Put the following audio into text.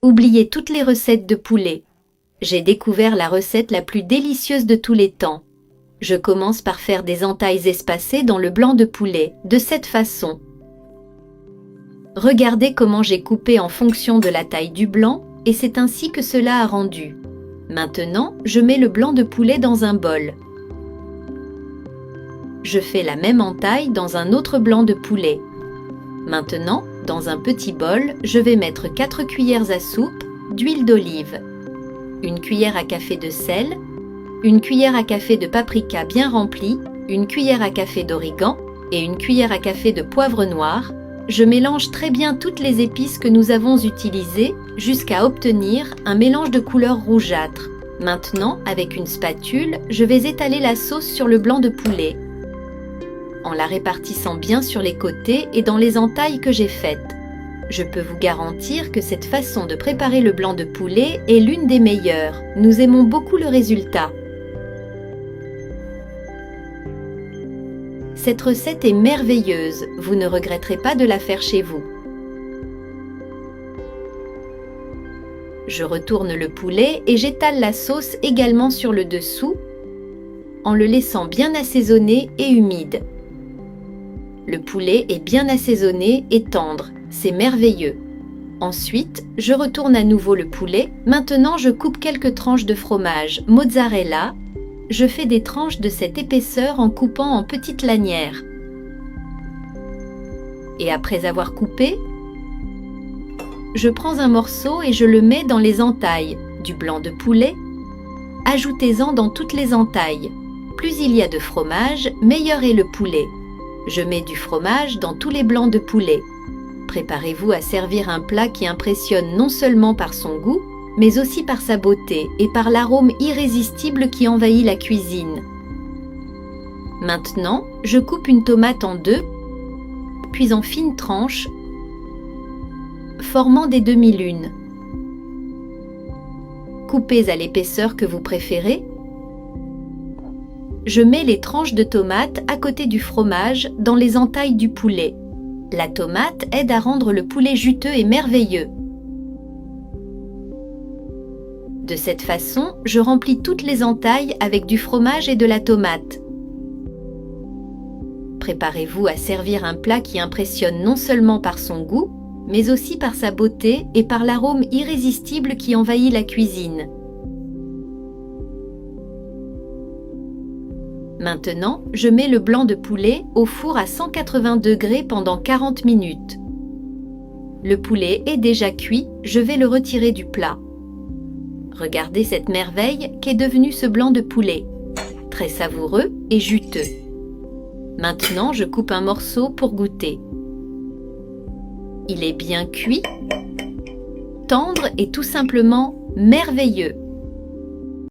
Oubliez toutes les recettes de poulet. J'ai découvert la recette la plus délicieuse de tous les temps. Je commence par faire des entailles espacées dans le blanc de poulet, de cette façon. Regardez comment j'ai coupé en fonction de la taille du blanc, et c'est ainsi que cela a rendu. Maintenant, je mets le blanc de poulet dans un bol. Je fais la même entaille dans un autre blanc de poulet. Maintenant, dans un petit bol, je vais mettre 4 cuillères à soupe d'huile d'olive, une cuillère à café de sel, une cuillère à café de paprika bien remplie, une cuillère à café d'origan et une cuillère à café de poivre noir. Je mélange très bien toutes les épices que nous avons utilisées jusqu'à obtenir un mélange de couleur rougeâtre. Maintenant, avec une spatule, je vais étaler la sauce sur le blanc de poulet, en la répartissant bien sur les côtés et dans les entailles que j'ai faites. Je peux vous garantir que cette façon de préparer le blanc de poulet est l'une des meilleures. Nous aimons beaucoup le résultat. Cette recette est merveilleuse, vous ne regretterez pas de la faire chez vous. Je retourne le poulet et j'étale la sauce également sur le dessous, en le laissant bien assaisonné et humide. Le poulet est bien assaisonné et tendre, c'est merveilleux. Ensuite, je retourne à nouveau le poulet. Maintenant, je coupe quelques tranches de fromage mozzarella. Je fais des tranches de cette épaisseur en coupant en petites lanières. Et après avoir coupé, je prends un morceau et je le mets dans les entailles du blanc de poulet. Ajoutez-en dans toutes les entailles. Plus il y a de fromage, meilleur est le poulet. Je mets du fromage dans tous les blancs de poulet. Préparez-vous à servir un plat qui impressionne non seulement par son goût, mais aussi par sa beauté et par l'arôme irrésistible qui envahit la cuisine. Maintenant, je coupe une tomate en deux, puis en fines tranches, formant des demi-lunes. Coupez à l'épaisseur que vous préférez. Je mets les tranches de tomates à côté du fromage dans les entailles du poulet. La tomate aide à rendre le poulet juteux et merveilleux. De cette façon, je remplis toutes les entailles avec du fromage et de la tomate. Préparez-vous à servir un plat qui impressionne non seulement par son goût, mais aussi par sa beauté et par l'arôme irrésistible qui envahit la cuisine. Maintenant, je mets le blanc de poulet au four à 180 degrés pendant 40 minutes. Le poulet est déjà cuit, je vais le retirer du plat. Regardez cette merveille qu'est devenu ce blanc de poulet, très savoureux et juteux. Maintenant, je coupe un morceau pour goûter. Il est bien cuit, tendre et tout simplement merveilleux.